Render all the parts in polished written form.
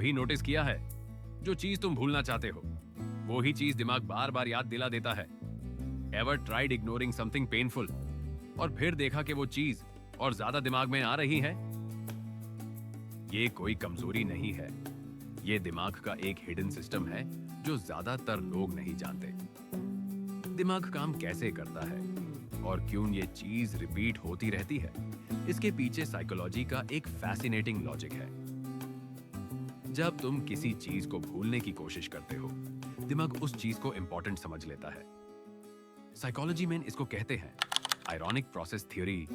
कभी नोटिस किया है, जो चीज तुम भूलना चाहते हो वो ही चीज दिमाग बार बार याद दिला देता है? Ever tried ignoring something painful और फिर देखा कि वो चीज और ज्यादा दिमाग में आ रही है? ये कोई कमजोरी नहीं है, ये दिमाग का एक हिडन सिस्टम है जो ज्यादातर लोग नहीं जानते। दिमाग काम कैसे करता है और क्यों ये चीज रिपीट होती रहती है, इसके पीछे साइकोलॉजी का एक फैसिनेटिंग लॉजिक है। जब तुम किसी चीज को भूलने की कोशिश करते हो, दिमाग उस चीज को इंपॉर्टेंट समझ लेता है। साइकोलॉजी में इसको कहते हैं आयरॉनिक प्रोसेस थ्योरी।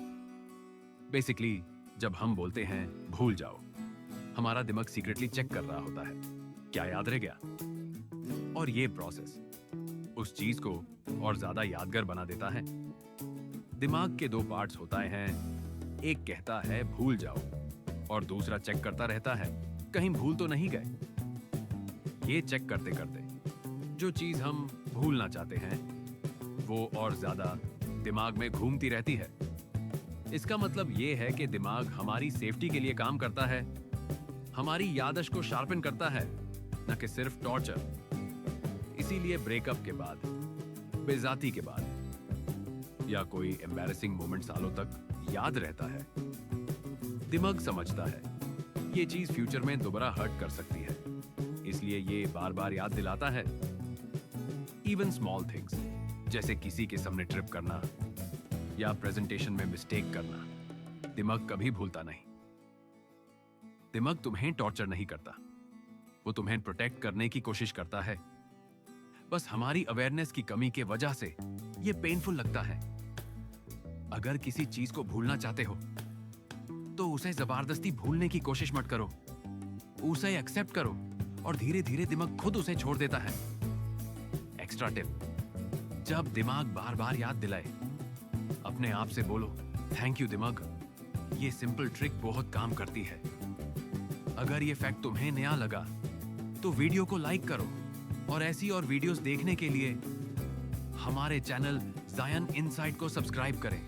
बेसिकली जब हम बोलते हैं भूल जाओ, हमारा दिमाग सीक्रेटली चेक कर रहा होता है क्या याद रह गया, और ये प्रोसेस उस चीज को और ज्यादा यादगार बना देता है। दिमाग के दो पार्ट्स होता हैं, एक कहता है भूल जाओ और दूसरा चेक करता रहता है कहीं भूल तो नहीं गए। ये चेक करते करते जो चीज हम भूलना चाहते हैं वो और ज्यादा दिमाग में घूमती रहती है। इसका मतलब ये है कि दिमाग हमारी सेफ्टी के लिए काम करता है, हमारी याददाश्त को शार्पन करता है, न कि सिर्फ टॉर्चर। इसीलिए ब्रेकअप के बाद, बेइज्जती के बाद या कोई एम्बैरेसिंग मोमेंट सालों तक याद रहता है। दिमाग समझता है ये चीज फ्यूचर में दोबारा हर्ट कर सकती है, इसलिए ये बार बार याद दिलाता है। इवन स्मॉल थिंग्स जैसे किसी के सामने ट्रिप करना या प्रेजेंटेशन में मिस्टेक करना, दिमाग कभी भूलता नहीं। दिमाग तुम्हें टॉर्चर नहीं करता, वो तुम्हें प्रोटेक्ट करने की कोशिश करता है। बस हमारी अवेयरनेस की कमी के वजह से ये पेनफुल लगता है। अगर किसी चीज को भूलना चाहते हो तो उसे जबरदस्ती भूलने की कोशिश मत करो, उसे एक्सेप्ट करो और धीरे धीरे दिमाग खुद उसे छोड़ देता है। एक्स्ट्रा टिप, जब दिमाग बार बार याद दिलाए, अपने आप से बोलो थैंक यू दिमाग, ये सिंपल ट्रिक बहुत काम करती है। अगर ये फैक्ट तुम्हें नया लगा तो वीडियो को लाइक करो और ऐसी और वीडियोस देखने के लिए हमारे चैनल ज़ायन इनसाइट को सब्सक्राइब करें।